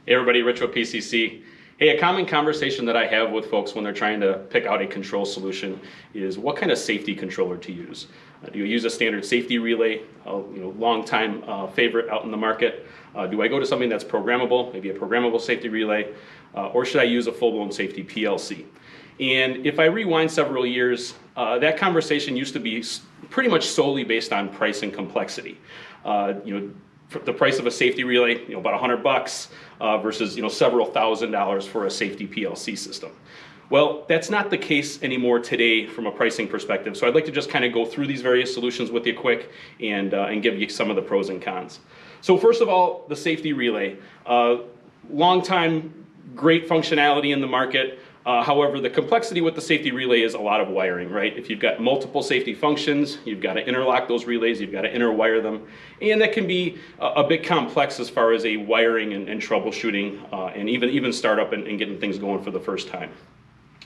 Hey everybody, Rich with PCC. Hey, a common conversation that I have with folks when they're trying to pick out a control solution is what kind of safety controller to use. Do you use a standard safety relay, long time favorite out in the market? Do I go to something that's programmable, maybe a programmable safety relay, or should I use a full-blown safety PLC? And if I rewind several years, that conversation used to be pretty much solely based on price and complexity. The price of a safety relay, about $100 versus several $1,000s for a safety PLC system. Well, that's not the case anymore today from a pricing perspective. So I'd like to just kind of go through these various solutions with you quick and give you some of the pros and cons. So first of all, the safety relay. Long time, great functionality in the market. However, the complexity with the safety relay is a lot of wiring, right? If you've got multiple safety functions, you've got to interlock those relays, you've got to interwire them, and that can be a bit complex as far as a wiring and troubleshooting, and even startup and getting things going for the first time.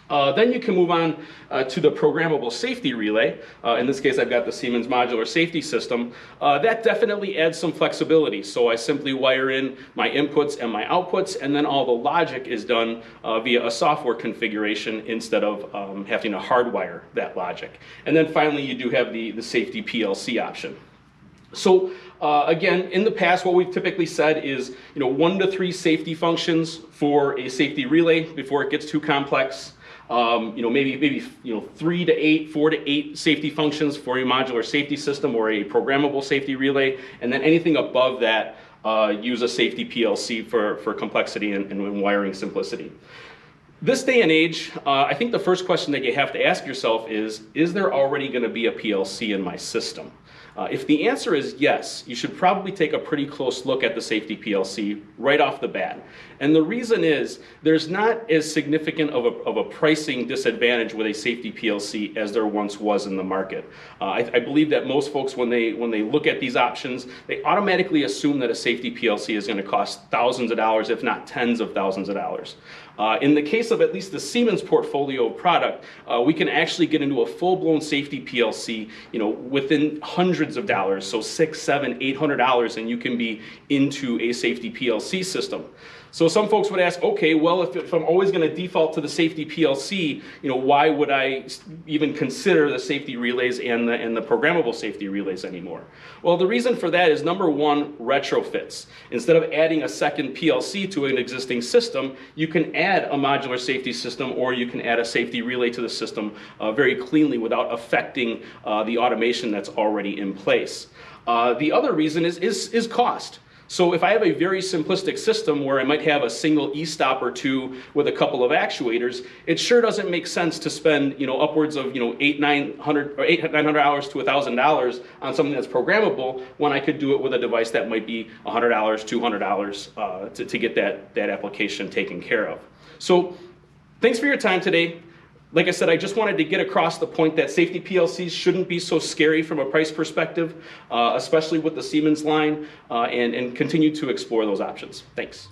Then you can move on to the programmable safety relay. In this case, I've got the Siemens modular safety system. That definitely adds some flexibility. So I simply wire in my inputs and my outputs, and then all the logic is done via a software configuration instead of having to hardwire that logic. And then finally, you do have the safety PLC option. So again, in the past, what we've typically said is 1 to 3 safety functions for a safety relay before it gets too complex. Maybe 3 to 8, 4 to 8 safety functions for a modular safety system or a programmable safety relay, and then anything above that, use a safety PLC for complexity and wiring simplicity. This day and age, I think the first question that you have to ask yourself is there already going to be a PLC in my system? If the answer is yes, you should probably take a pretty close look at the safety PLC right off the bat. And the reason is there's not as significant of a pricing disadvantage with a safety PLC as there once was in the market. I believe that most folks, when they look at these options, they automatically assume that a safety PLC is going to cost thousands of dollars, if not tens of thousands of dollars. In the case of at least the Siemens portfolio of product, we can actually get into a full-blown safety PLC, within hundreds of dollars, so $600, $700, $800, and you can be into a safety PLC system. So some folks would ask, okay, well, if I'm always going to default to the safety PLC, why would I even consider the safety relays and the programmable safety relays anymore? Well, the reason for that is, number one, retrofits. Instead of adding a second PLC to an existing system, you can add a modular safety system, or you can add a safety relay to the system very cleanly without affecting the automation that's already in place. The other reason is cost. So if I have a very simplistic system where I might have a single e-stop or two with a couple of actuators, it sure doesn't make sense to spend upwards of $800, $900 to $1,000 on something that's programmable when I could do it with a device that might be $100, $200 to get that application taken care of. So thanks for your time today. Like I said, I just wanted to get across the point that safety PLCs shouldn't be so scary from a price perspective, especially with the Siemens line, and continue to explore those options. Thanks.